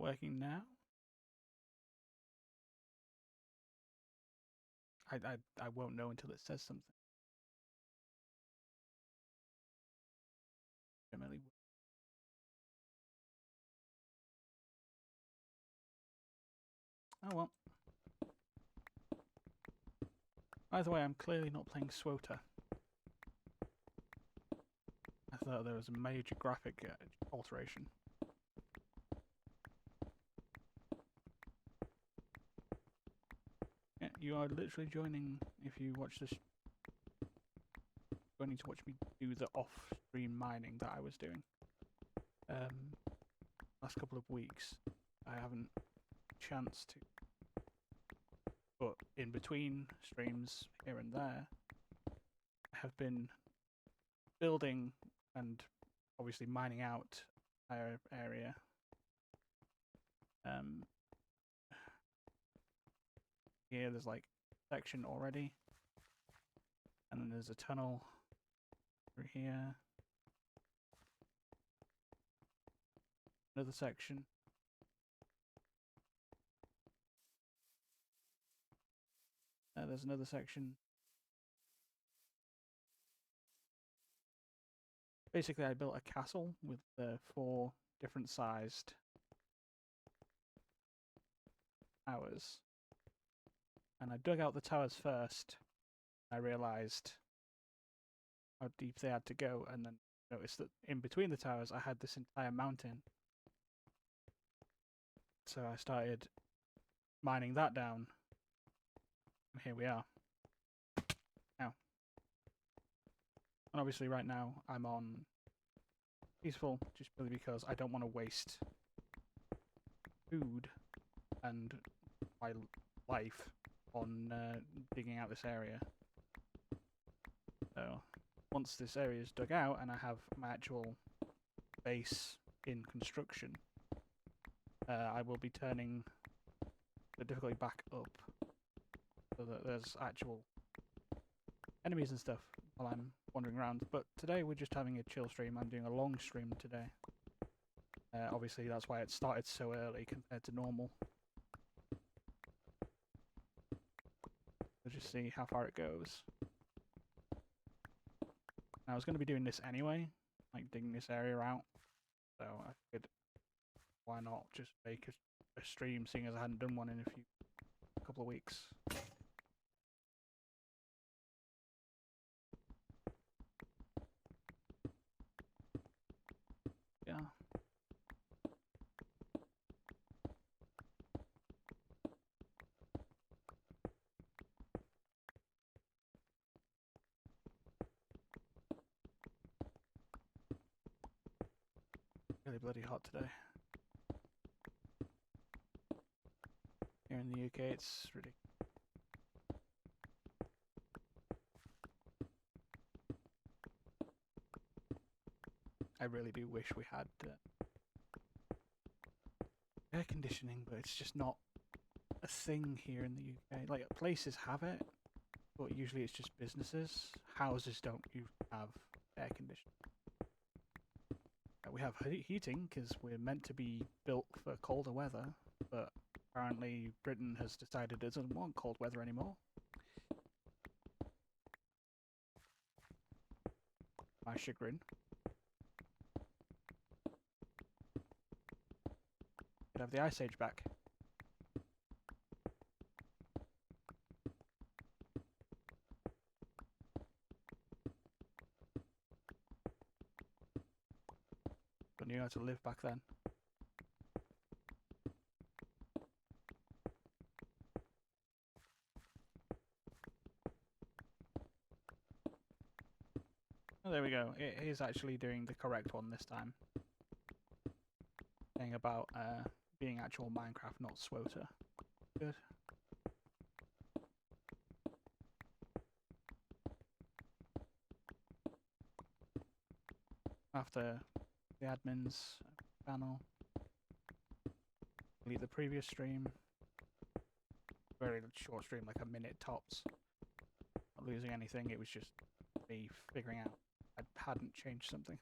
working now? I won't know until it says something. Emily. Oh well. By the way, I'm clearly not playing SWOTA. I thought there was a major graphic alteration. Yeah, you are literally joining if you watch this. Going to watch me do the off-stream mining that I was doing. Last couple of weeks, I haven't chance to. But in between streams here and there, I have been building and obviously mining out our area. Here there's like a section already, and then there's a tunnel through here. Another section. There's another section. Basically, I built a castle with 4 different sized towers. And I dug out the towers first. I realised how deep they had to go, and then noticed that in between the towers I had this entire mountain. So I started mining that down. And here we are. Now. And obviously right now I'm on peaceful, just purely because I don't want to waste food and my life on digging out this area. So once this area is dug out and I have my actual base in construction, I will be turning the difficulty back up so that there's actual enemies and stuff while I'm wandering around. But today we're just having a chill stream. I'm doing a long stream today. Obviously that's why it started so early compared to normal. We'll just see how far it goes. I was going to be doing this anyway, like digging this area out. So I figured, why not just make a stream, seeing as I hadn't done one in a couple of weeks. Yeah. Really bloody hot today. Here in the UK, it's ridiculous. I really do wish we had air conditioning, but it's just not a thing here in the UK. Like, places have it, but usually it's just businesses. Houses don't have air conditioning. We have heating because we're meant to be built for colder weather, but apparently Britain has decided it doesn't want cold weather anymore. My chagrin. Could have the Ice Age back. I knew how to live back then. Oh, there we go. It is actually doing the correct one this time. Saying about being actual Minecraft, not SWOTA. Good. After the admins channel, delete the previous stream. Very short stream, like a minute tops. Not losing anything, it was just me figuring out I hadn't changed something.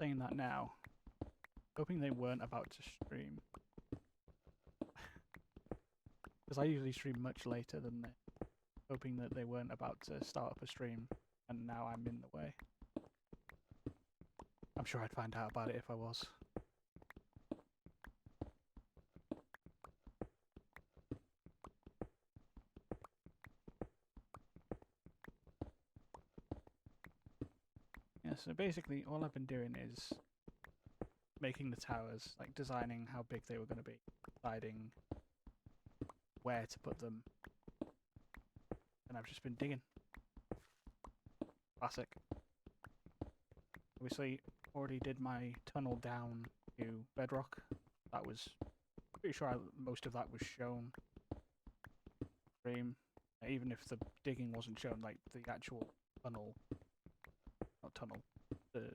saying that now, hoping they weren't about to stream. Because I usually stream much later than they. Hoping that they weren't about to start up a stream, and now I'm in the way. I'm sure I'd find out about it if I was. Yeah, so basically all I've been doing is making the towers, like designing how big they were going to be, deciding where to put them, and I've just been digging. Classic. Obviously, already did my tunnel down to bedrock. That was pretty sure most of that was shown. Even if the digging wasn't shown, like the actual tunnel, not tunnel, the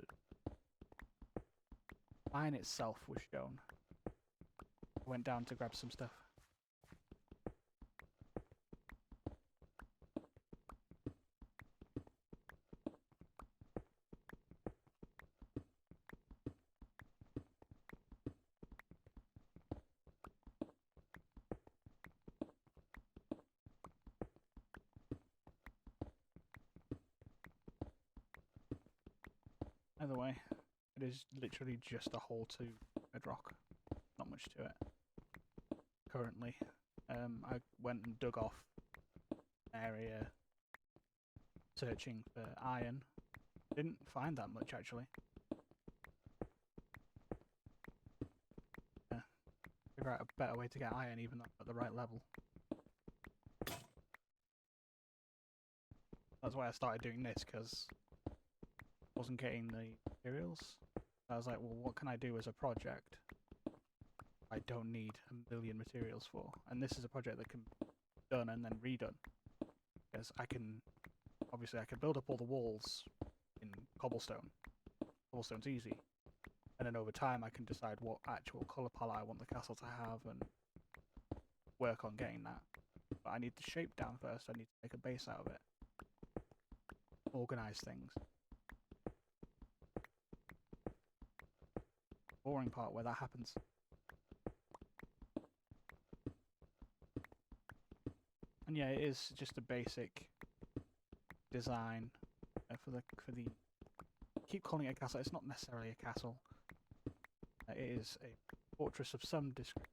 mine itself was shown. I went down to grab some stuff. Either way, it is literally just a hole to bedrock. Not much to it. Currently, I went and dug off an area searching for iron. Didn't find that much actually. Yeah. Figure out a better way to get iron even at the right level. That's why I started doing this, because I wasn't getting the materials. I was like, well, what can I do as a project I don't need a million materials for? And this is a project that can be done and then redone. Because I can, obviously I can build up all the walls in cobblestone. Cobblestone's easy. And then over time I can decide what actual colour palette I want the castle to have and work on getting that. But I need the shape down first, I need to make a base out of it. Organise things. Boring part where that happens. And yeah, it is just a basic design for the. I keep calling it a castle. It's not necessarily a castle. It is a fortress of some description.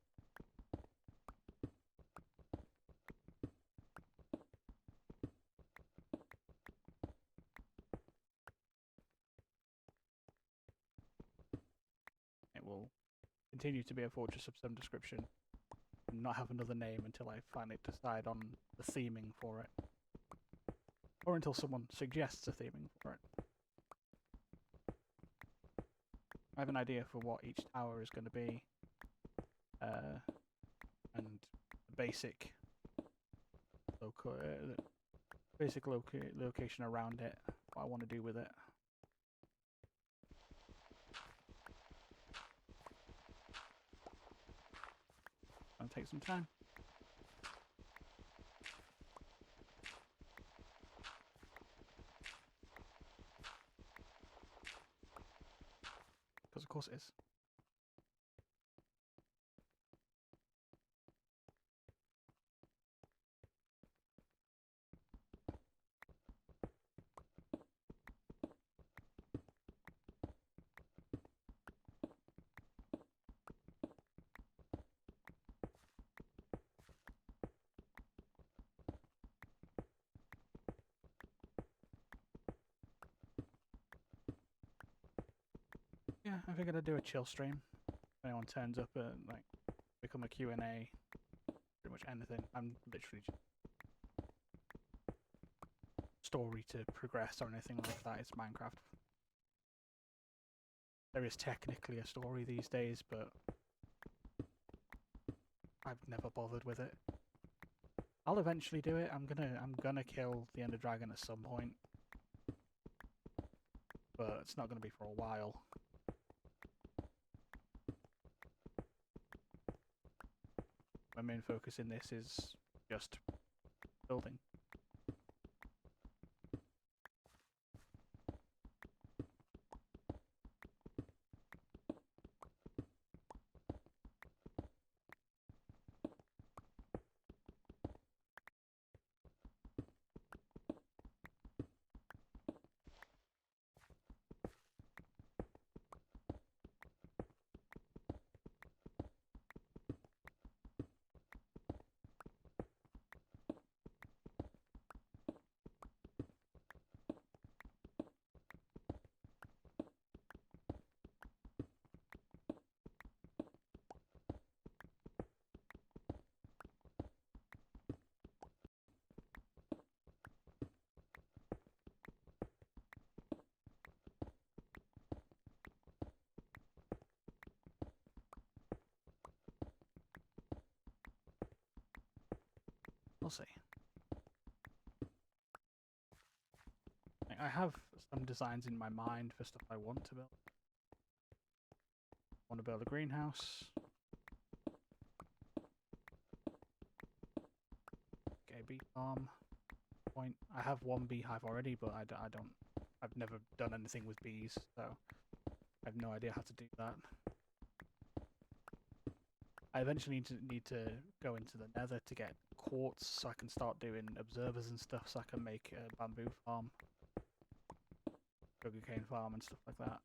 It will continue to be a fortress of some description. Not have another name until I finally decide on the theming for it. Or until someone suggests a theming for it. I have an idea for what each tower is going to be. And the basic location around it, what I want to do with it. Gonna take some time. Because of course it is. Yeah, I figured I'd do a chill stream. If anyone turns up and like become a Q&A, pretty much anything. I'm literally just story to progress or anything like that. It's Minecraft. There is technically a story these days, but I've never bothered with it. I'll eventually do it. I'm gonna kill the Ender Dragon at some point, but it's not gonna be for a while. My main focus in this is just building. We'll see. I have some designs in my mind for stuff I want to build. I want to build a greenhouse. Okay, bee farm. Point. I have one beehive already, but I've never done anything with bees, so I have no idea how to do that. I eventually need to go into the nether to get quartz so I can start doing observers and stuff, so I can make a bamboo farm, sugarcane farm and stuff like that.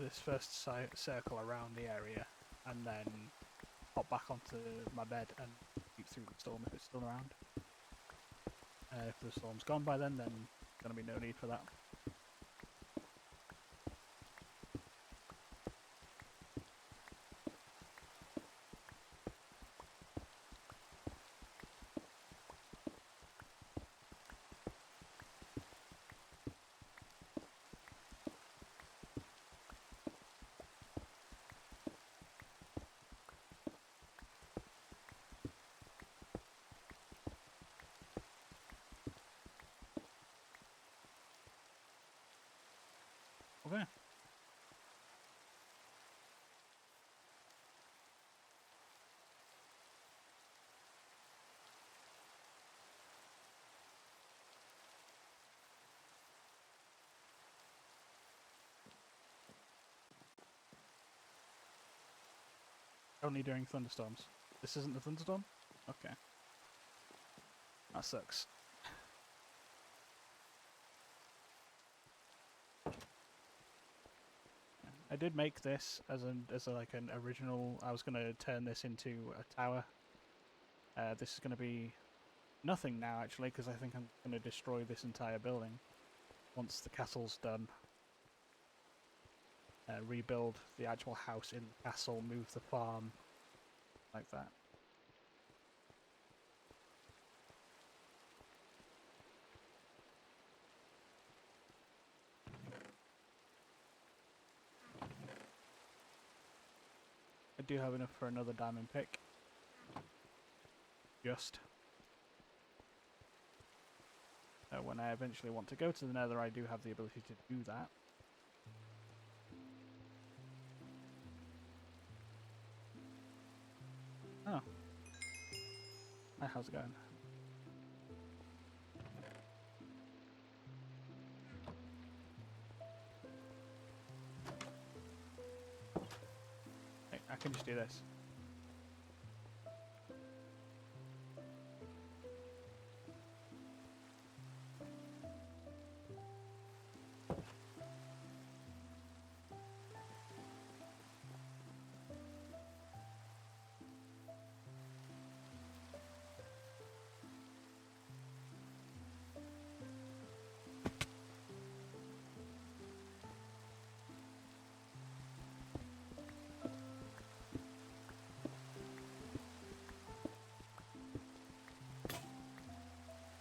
This first circle around the area, and then hop back onto my bed and keep through the storm if it's still around. If the storm's gone by then there's going to be no need for that. Okay. Only during thunderstorms. This isn't the thunderstorm? Okay. That sucks. I did make this as like an original. I was going to turn this into a tower. This is going to be nothing now actually, because I think I'm going to destroy this entire building once the castle's done. Rebuild the actual house in the castle, move the farm, like that. I do have enough for another diamond pick. Just. When I eventually want to go to the nether, I do have the ability to do that. Oh. Hi, how's it going? Hey, I can just do this.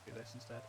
Do this instead.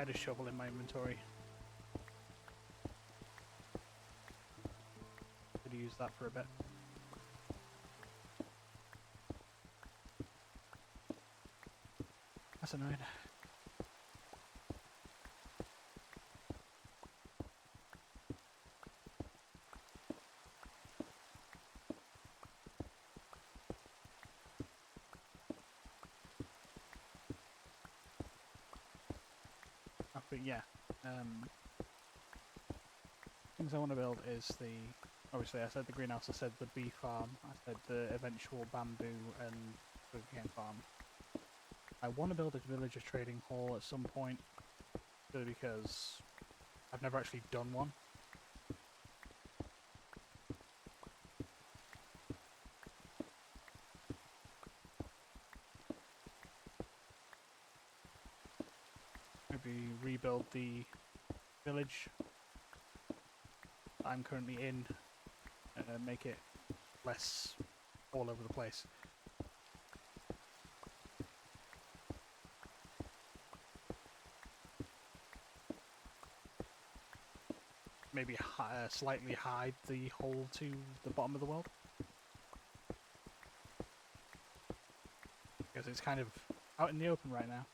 had a shovel in my inventory. Could use that for a bit. That's annoying. But yeah, things I want to build is obviously I said the greenhouse, I said the bee farm, I said the eventual bamboo and sugarcane farm. I want to build a villager trading hall at some point, purely because I've never actually done one. Maybe rebuild the village I'm currently in, make it less all over the place. Maybe slightly hide the hole to the bottom of the world, because it's kind of out in the open right now.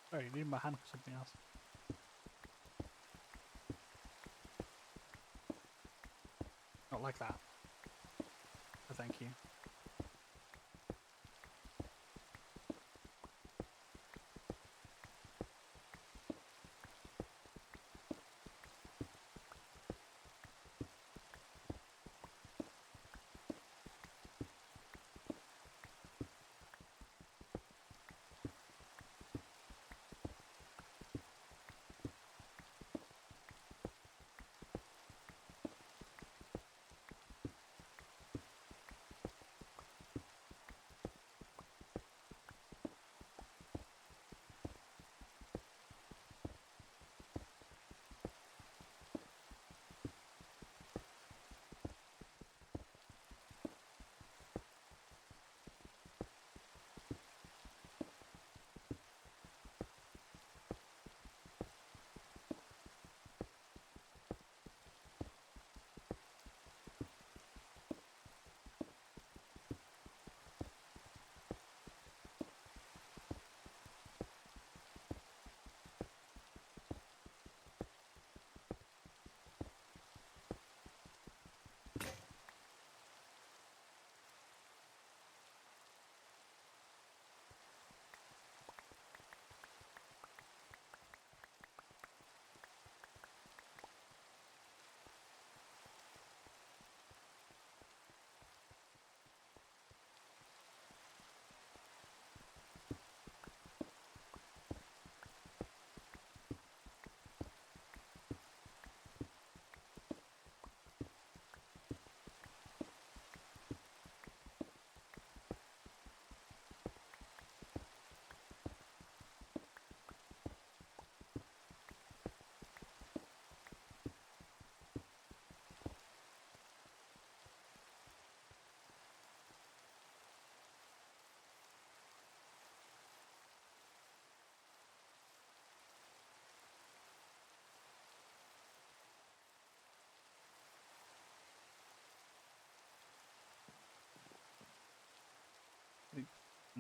Sorry, you need my hand for something else. Not like that. Oh, thank you.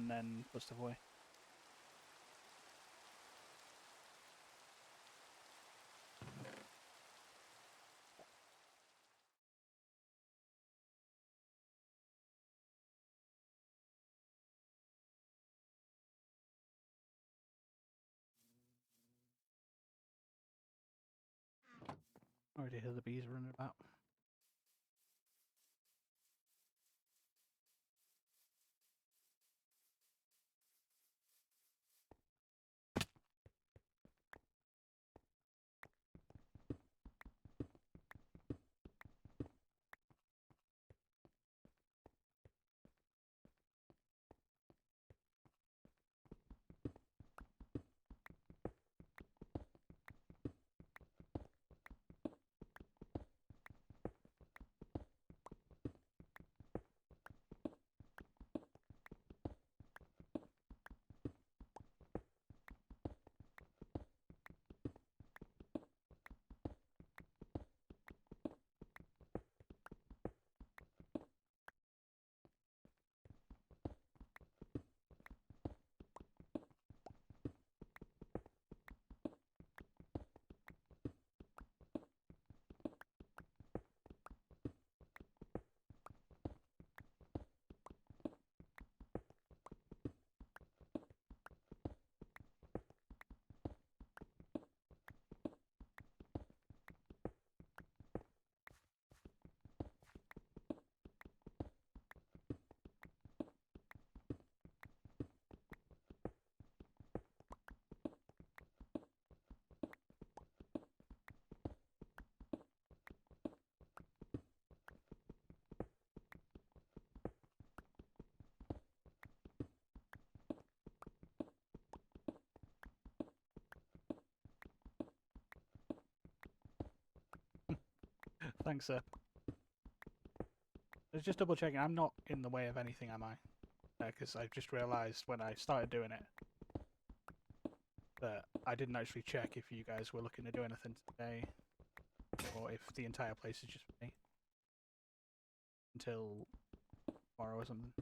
and then put stuff away. Already hear the bees running about. Thanks, sir. I was just double checking. I'm not in the way of anything, am I? Because I just realised when I started doing it that I didn't actually check if you guys were looking to do anything today, or if the entire place is just me until tomorrow or something.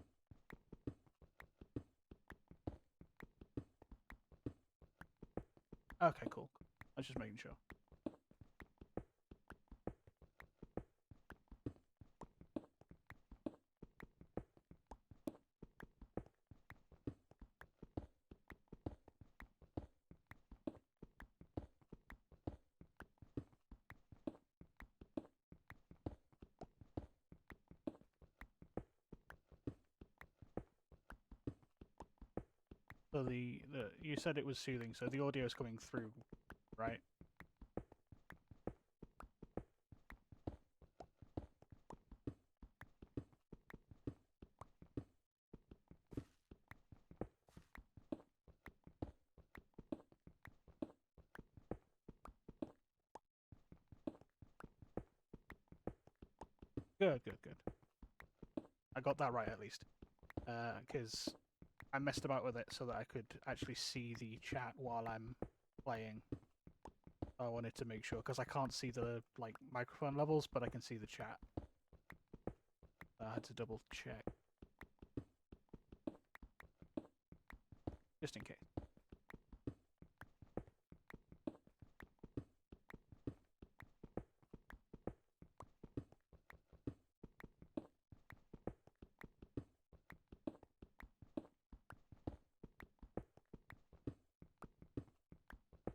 Okay, cool. I was just making sure. So you said it was soothing, so the audio is coming through, right? Good, good, good. I got that right at least. Because I messed about with it so that I could actually see the chat while I'm playing. I wanted to make sure, because I can't see the microphone levels, but I can see the chat. I had to double check. Just in case.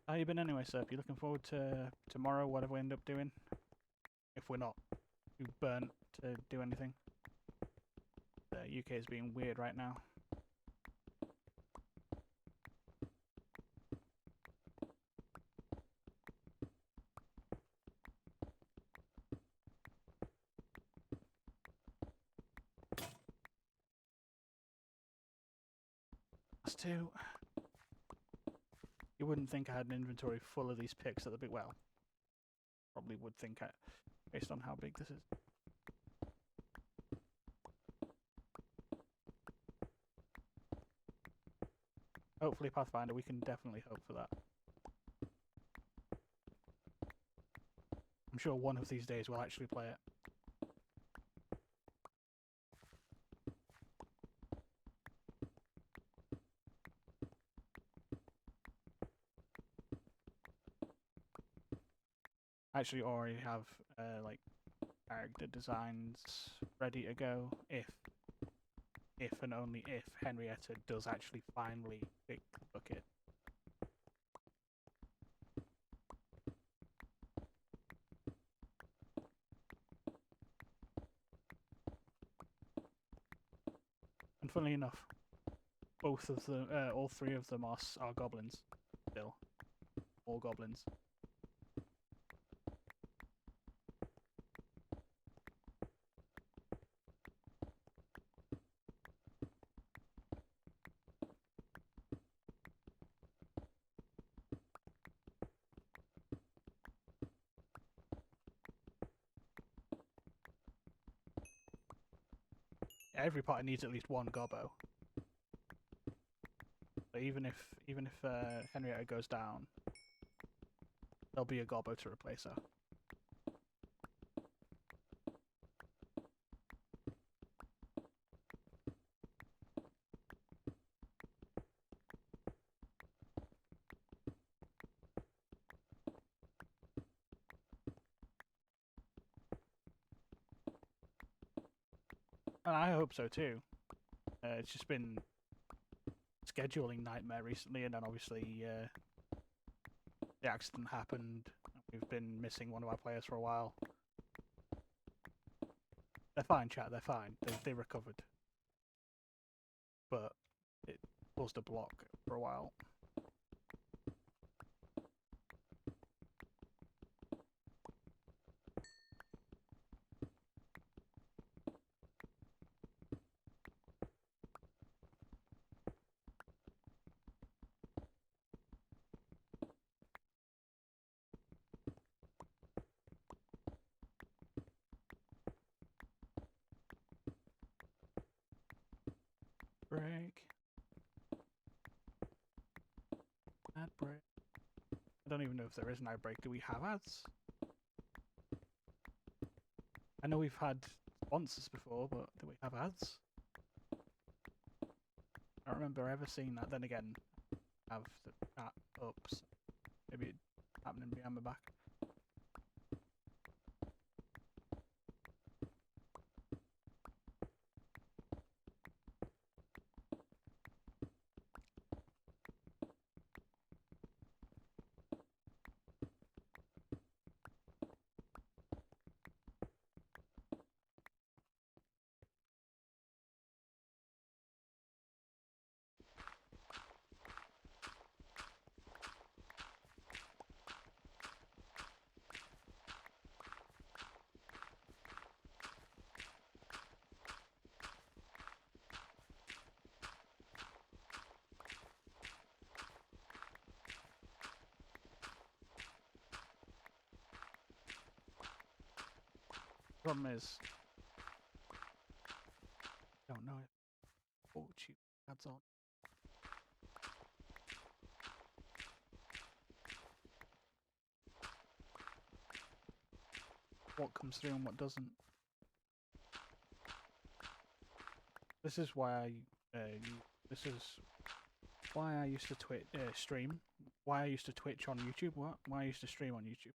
How you been anyway, sir? You looking forward to tomorrow, whatever we end up doing? If we're not too burnt to do anything. The UK is being weird right now. That's two. You wouldn't think I had an inventory full of these picks at the big well. Probably would think I, based on how big this is. Hopefully Pathfinder, we can definitely hope for that. I'm sure one of these days we'll actually play it. actually already have like character designs ready to go if and only if Henrietta does actually finally pick the bucket. And funnily enough, both of them, all three of them are goblins still. All goblins. Every party needs at least one gobbo. So even if Henrietta goes down, there'll be a gobbo to replace her. And I hope so too. It's just been scheduling nightmare recently, and then obviously the accident happened. We've been missing one of our players for a while. They're fine, chat. They're fine. They recovered, but it caused a block for a while. Break. Ad break. I don't even know if there is an ad break. Do we have ads? I know we've had sponsors before, but do we have ads? I don't remember ever seeing that. Then again, I have the chat up, so maybe it's happening behind my back. Problem is, I don't know if YouTube ads on. What comes through and what doesn't. This is why this is why I used to stream. Why I used to Twitch on YouTube. What? Why I used to stream on YouTube.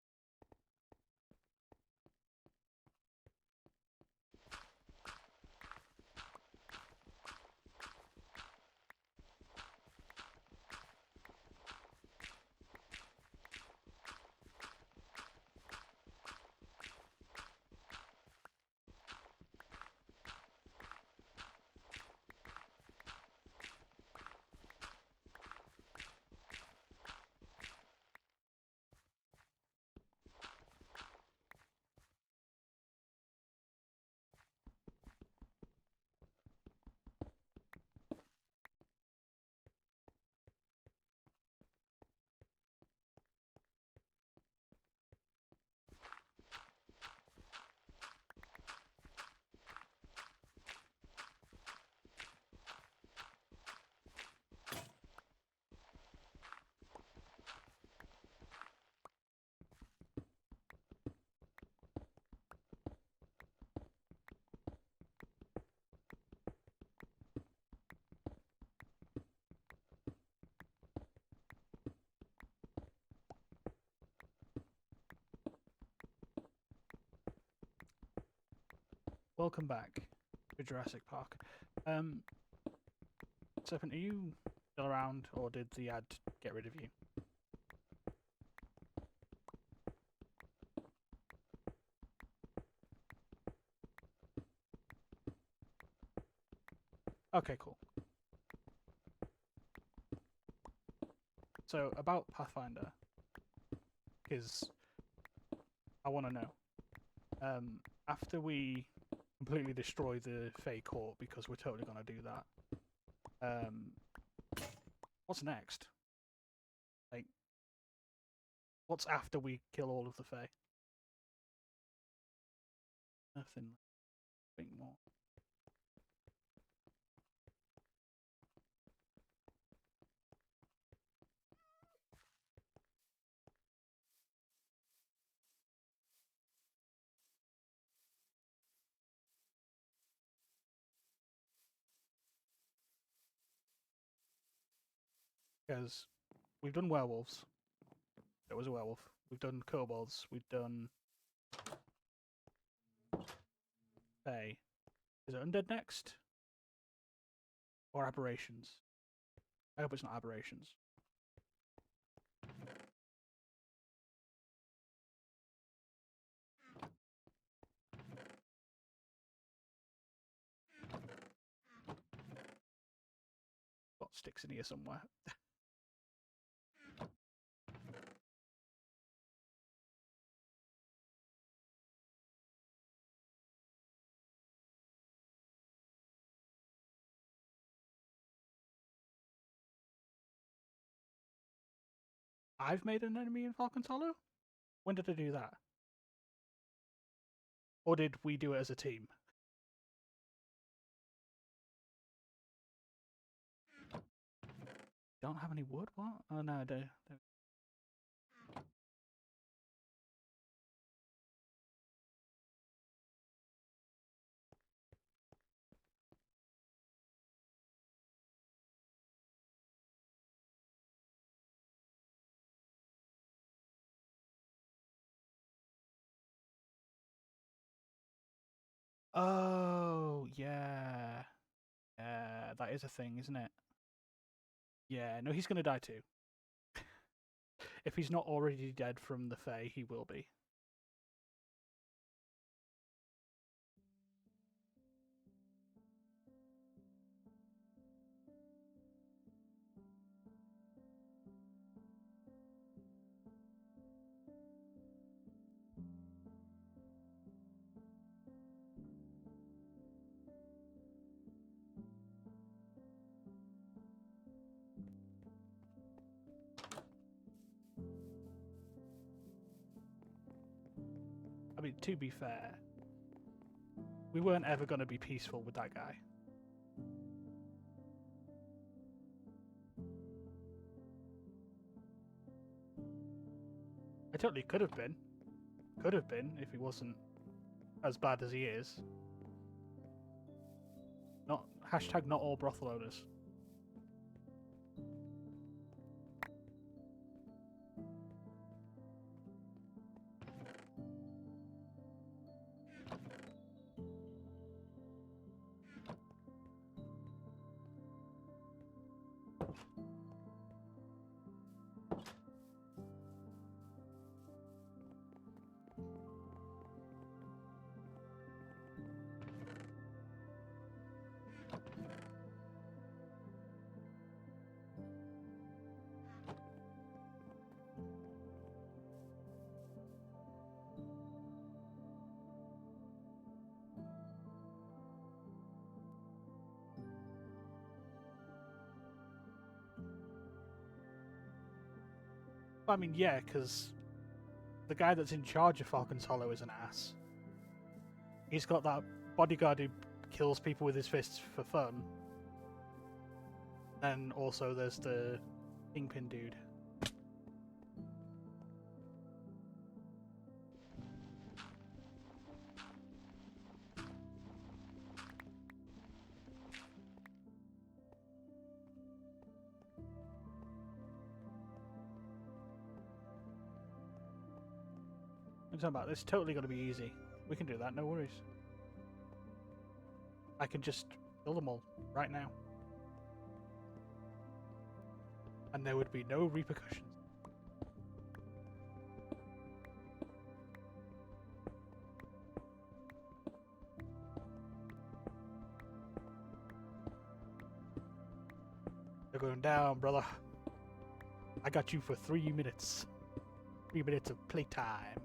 welcome back to Jurassic Park. Serpent, are you still around, or did the ad get rid of you? Okay, cool. So, about Pathfinder, because I want to know. After we completely destroy the Fey Court, because we're totally going to do that, what's next? Like, what's after we kill all of the Fey? Nothing. Think more. Because we've done werewolves. There was a werewolf. We've done kobolds. We've done Fey. Is it undead next? Or aberrations? I hope it's not aberrations. Got sticks in here somewhere. I've made an enemy in Falcon's Hollow? When did I do that? Or did we do it as a team? Don't have any wood? What? Oh no, I do. Oh, yeah. Yeah, that is a thing, isn't it? Yeah, no, he's going to die too. If he's not already dead from the Fae, he will be. I mean, to be fair, we weren't ever going to be peaceful with that guy. I totally could have been. Could have been if he wasn't as bad as he is. Not hashtag not all brothel owners. I mean, yeah, because the guy that's in charge of Falcon's Hollow is an ass. He's got that bodyguard who kills people with his fists for fun. And also there's the Kingpin dude. I'm talking about this. Totally got to be easy. We can do that, no worries. I can just kill them all right now. And there would be no repercussions. They're going down, brother. I got you for 3 minutes. 3 minutes of playtime.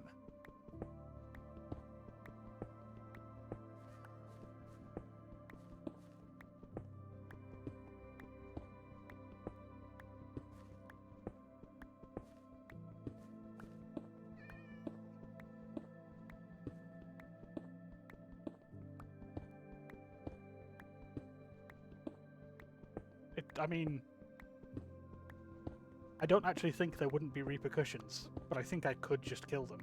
I mean, I don't actually think there wouldn't be repercussions, but I think I could just kill them.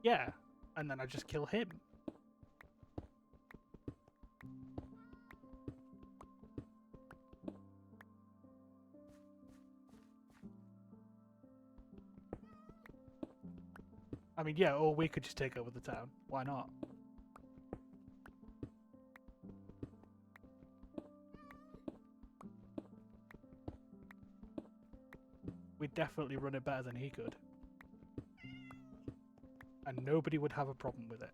Yeah, and then I just kill him. I mean, yeah, or we could just take over the town. Why not? We'd definitely run it better than he could. And nobody would have a problem with it.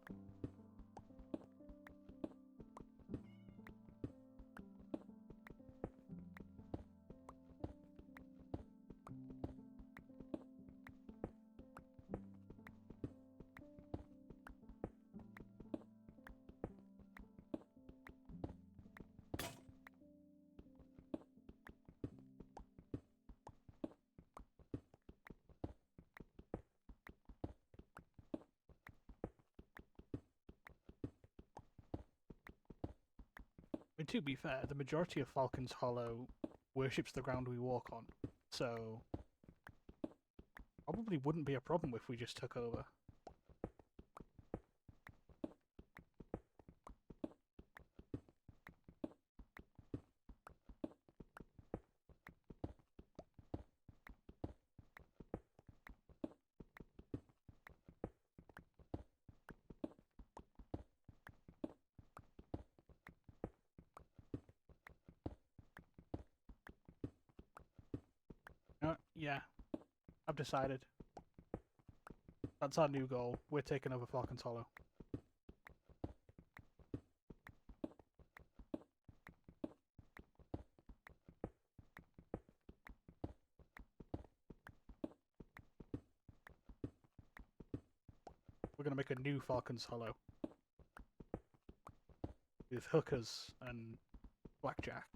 I mean, to be fair, the majority of Falcon's Hollow worships the ground we walk on, so probably wouldn't be a problem if we just took over. Yeah, I've decided. That's our new goal. We're taking over Falcon's Hollow. We're going to make a new Falcon's Hollow. With hookers and blackjack.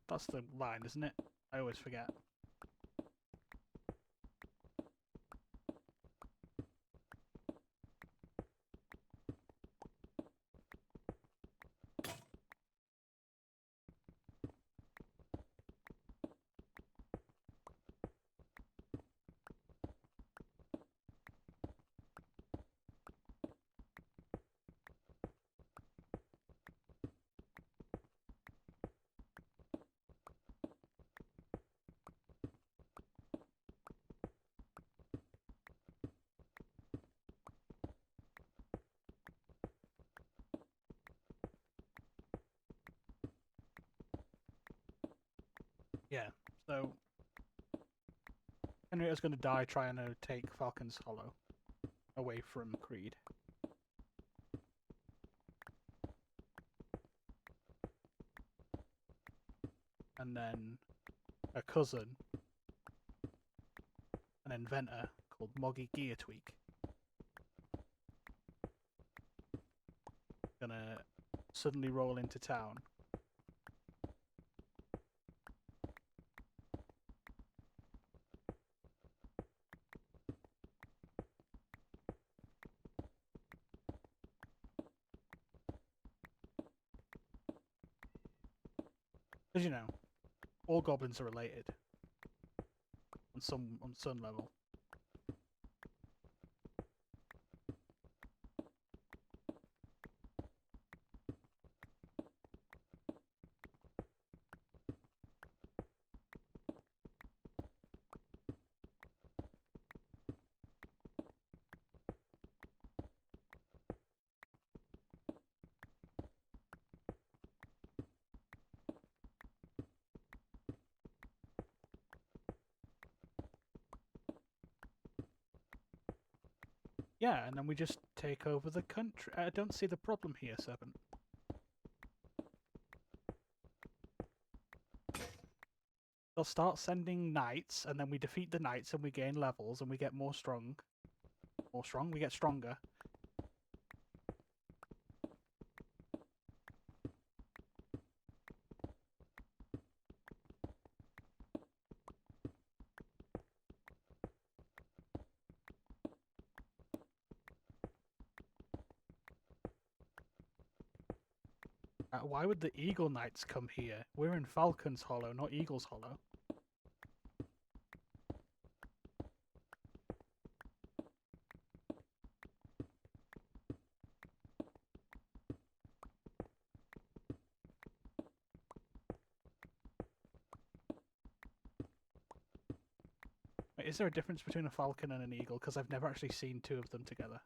That's the line, isn't it? I always forget. Yeah, so Henrietta's going to die trying to take Falcon's Hollow away from Creed. And then her cousin an inventor called Moggy Geartweak. Gonna suddenly roll into town. As you know, all goblins are related on some level. Yeah, and then we just take over the country. I don't see the problem here, Serpent. They'll start sending knights, and then we defeat the knights, and we gain levels, and we get more strong. More strong? We get stronger. Why would the Eagle Knights come here? We're in Falcon's Hollow, not Eagle's Hollow. Wait, is there a difference between a falcon and an eagle? Because I've never actually seen two of them together.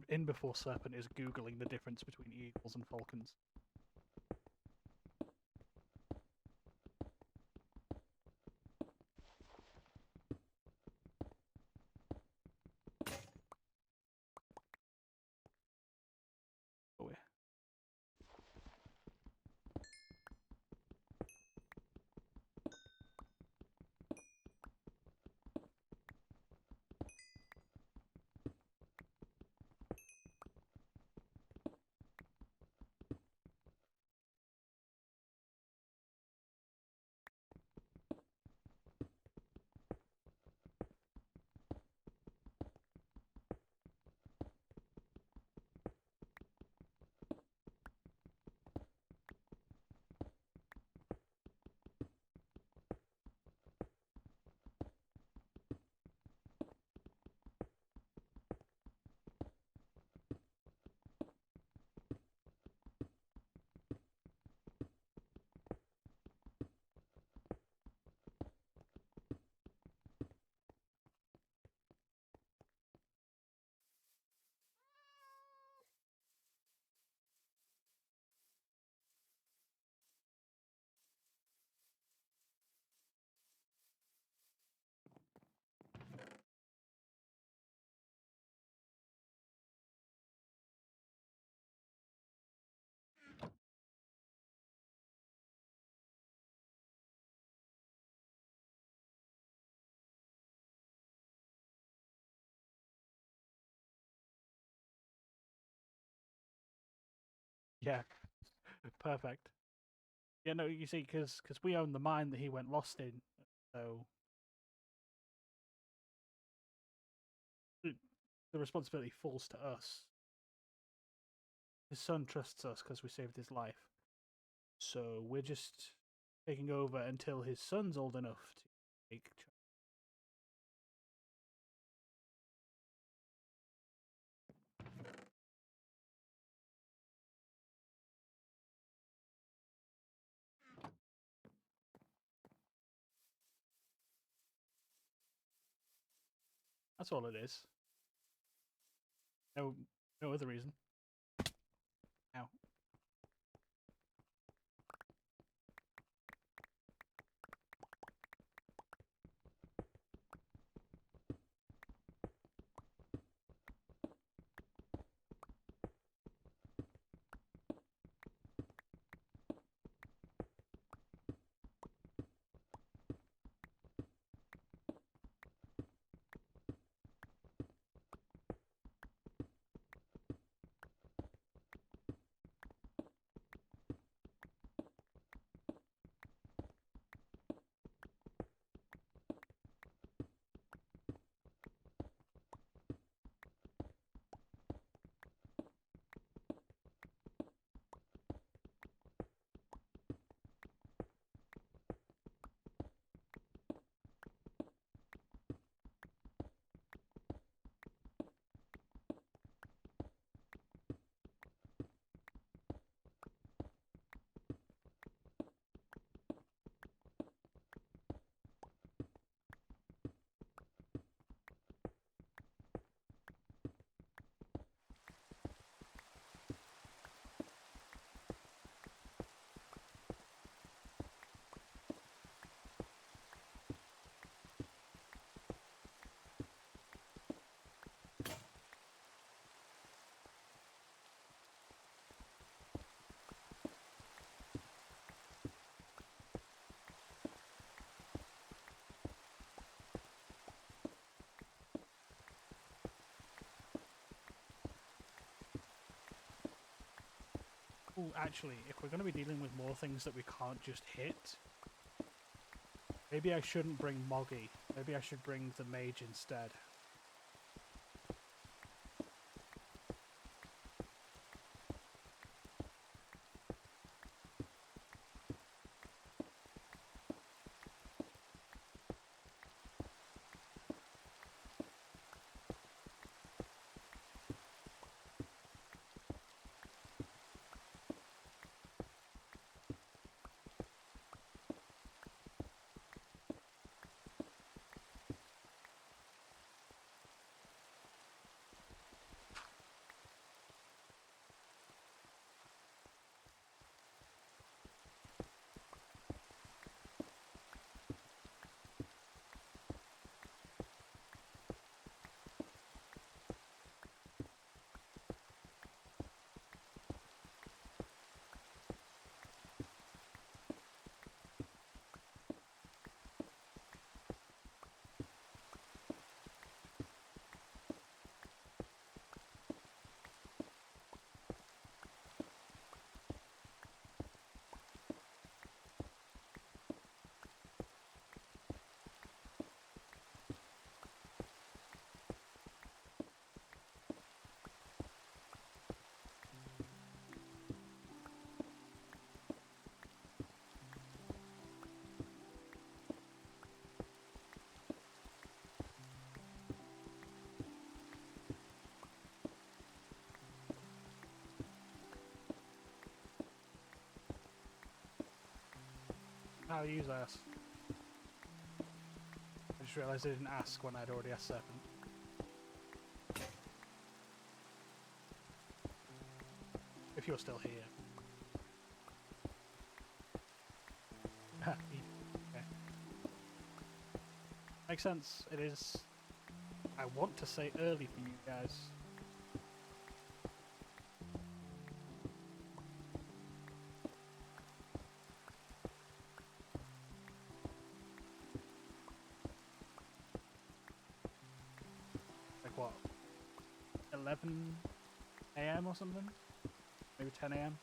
In before Serpent is googling the difference between eagles and falcons. Oh, yeah. Yeah, perfect. Yeah, no, you see, because we own the mine that he went lost in, so the responsibility falls to us. His son trusts us because we saved his life, so we're just taking over until his son's old enough to take. That's all it is. No, no other reason. Ow. Oh, actually, if we're going to be dealing with more things that we can't just hit, maybe I shouldn't bring Moggy. Maybe I should bring the mage instead. How do you use ass? I just realised I didn't ask when I'd already asked Serpent. If you're still here. Okay. Makes sense. It is. I want to say early for you guys. Like what? 11 AM or something? Maybe 10 AM?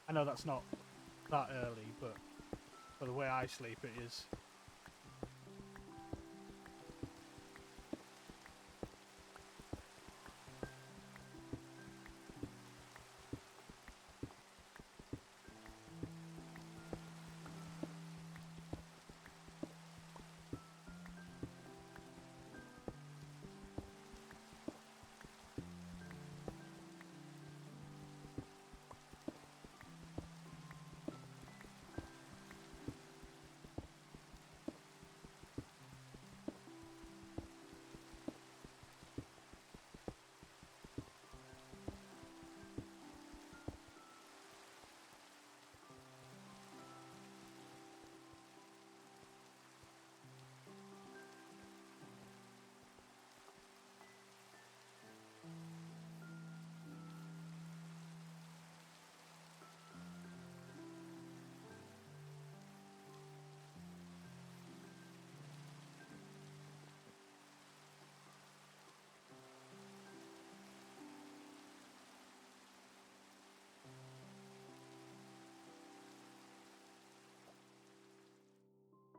I know that's not that early, but for the way I sleep, it is.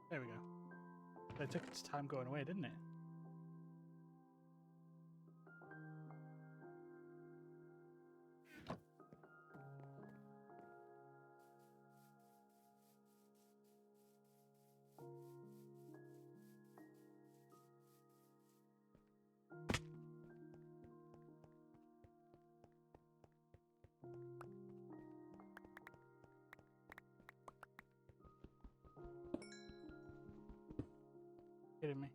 There we go. It took its time going away, didn't it? Kidding me?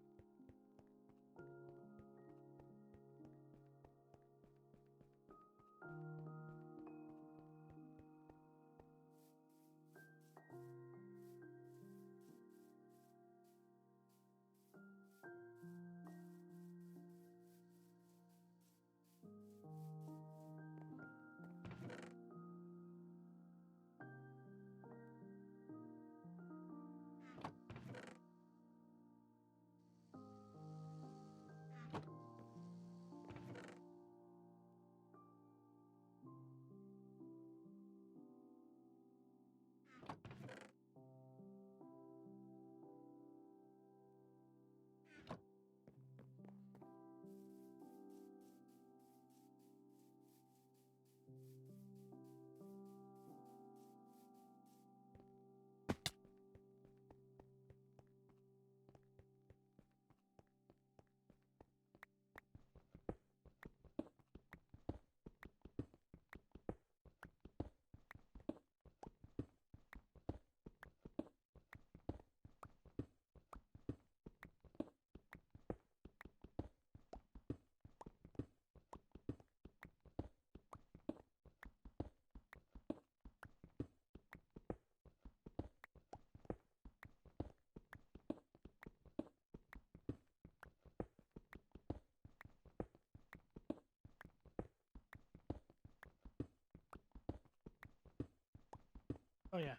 Oh yeah.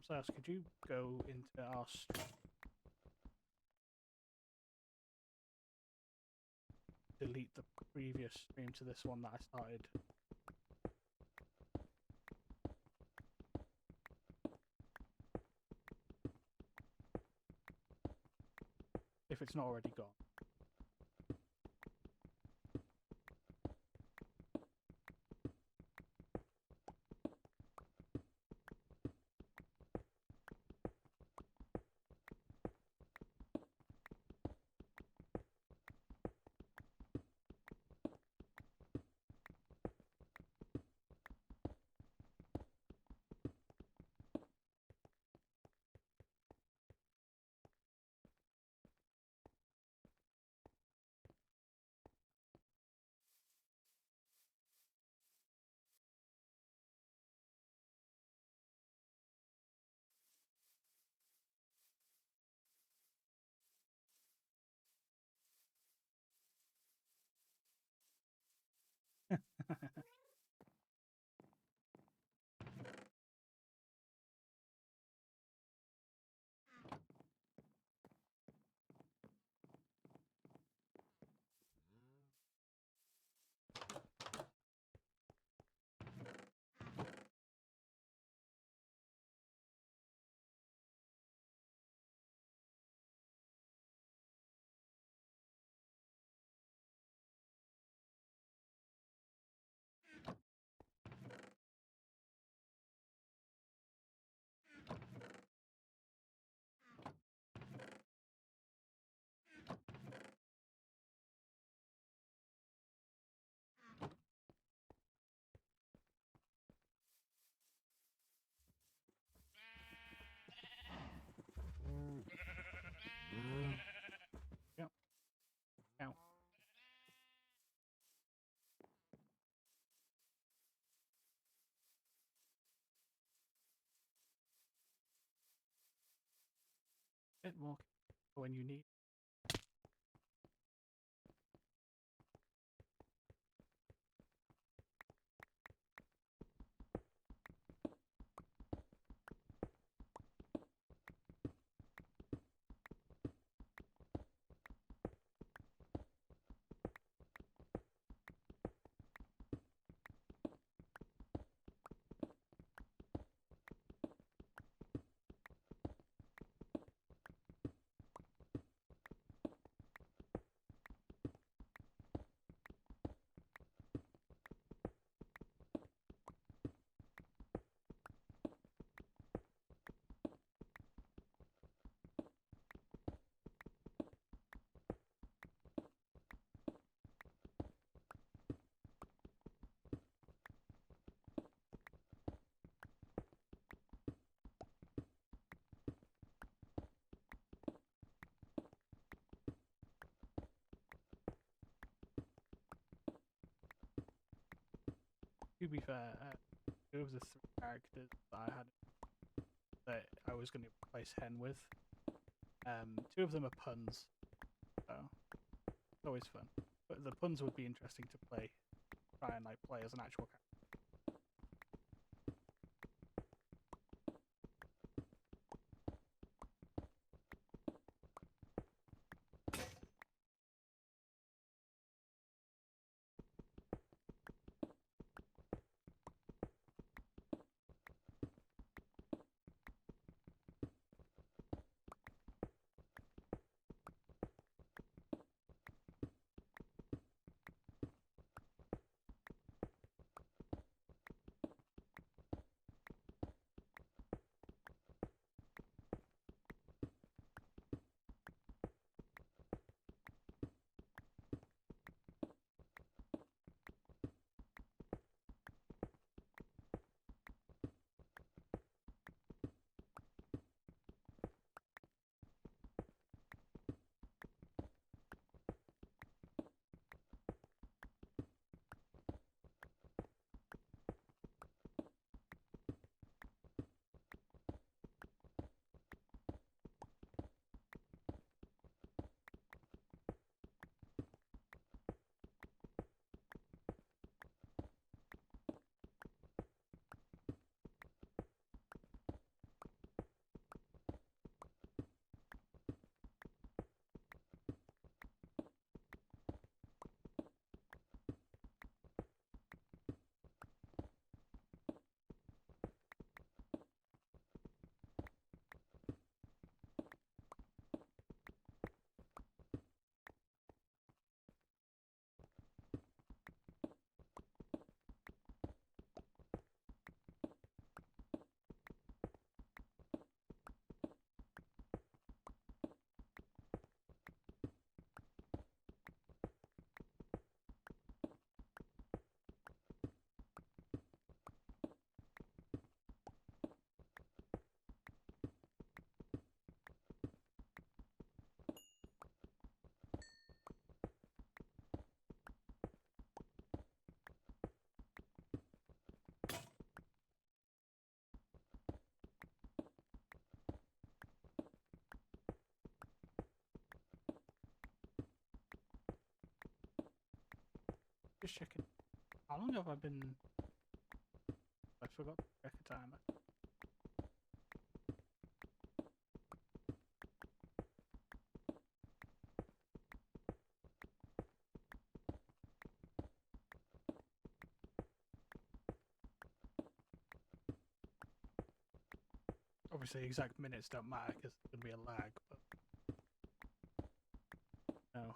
Silas, could you go into our delete the previous stream to this one that I started? If it's not already gone. bit more when you need. To be fair, two of the three characters that I had that I was going to replace Hen with, two of them are puns, so it's always fun. But the puns would be interesting to play, try and like play as an actual character. Just checking. How long have I been? I forgot to check a timer. Obviously, exact minutes don't matter because there's gonna be a lag, but no.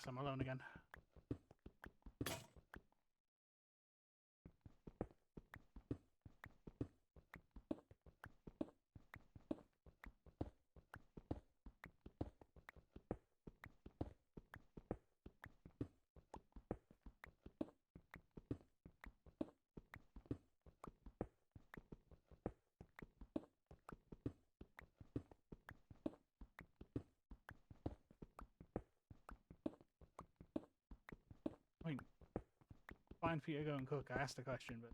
I'm alone again. I mean, fine for you to go and cook. I asked a question, but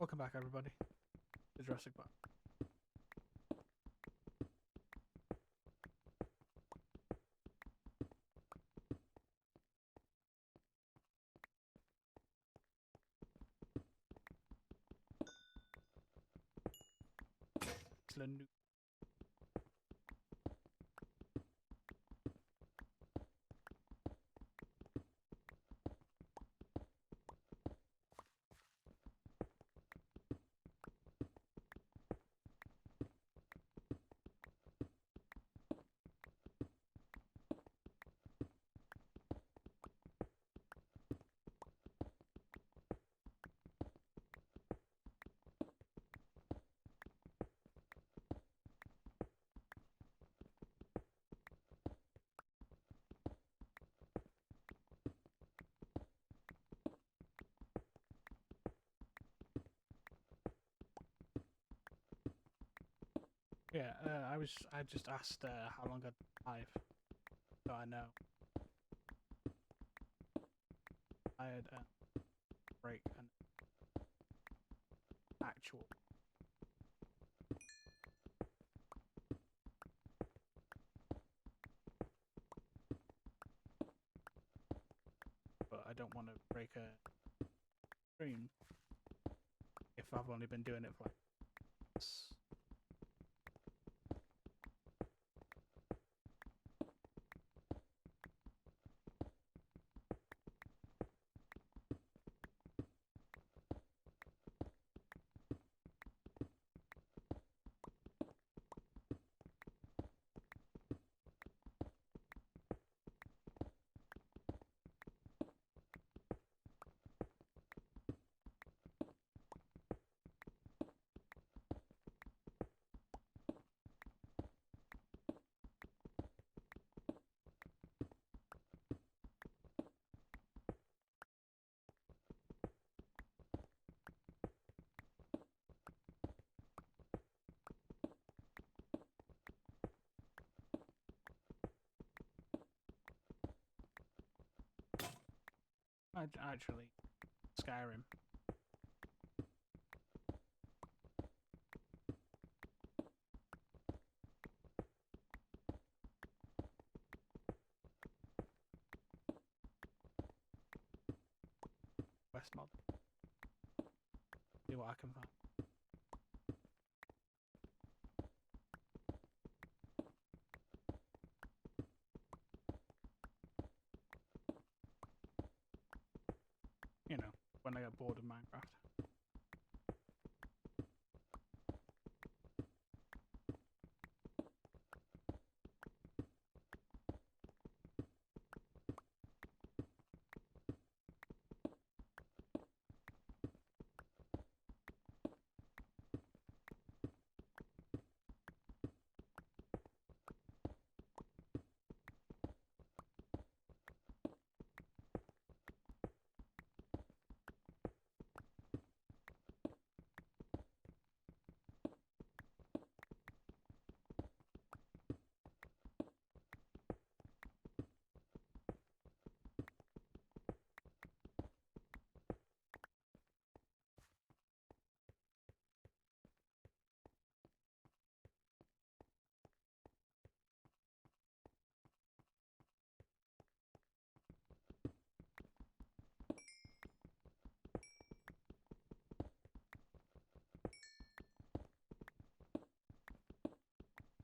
welcome back, everybody, to Jurassic Park. Excellent. Yeah, I just asked how long I'd been live, so I know. I had a break and actual. But I don't want to break a stream if I've only been doing it for like actually Skyrim. Westmod. See what I can find. You know, when I get bored of Minecraft.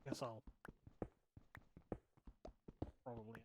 Guess I'll probably.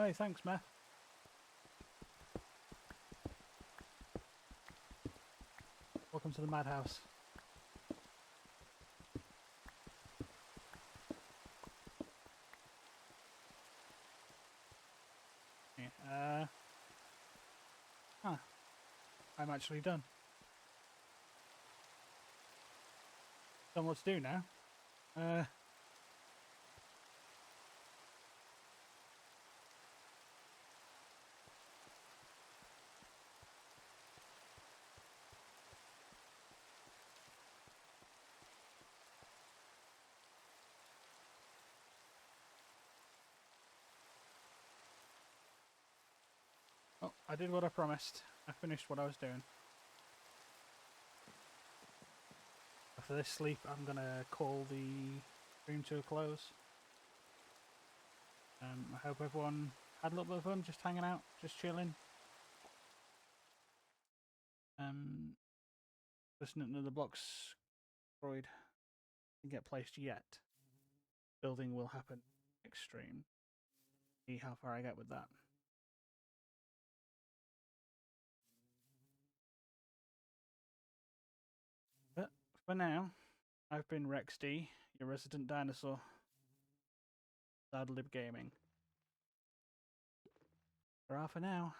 Hey, thanks, Meth. Welcome to the madhouse. Yeah, I'm actually done. Done what to do now. Oh, I did what I promised. I finished what I was doing. After this sleep, I'm gonna call the stream to a close. I hope everyone had a little bit of fun, just hanging out, just chilling. Listening to the blocks Freud didn't get placed yet. Building will happen next stream. See how far I get with that. But for now, I've been Rex D, your resident dinosaur. Sadlib Gaming. For now.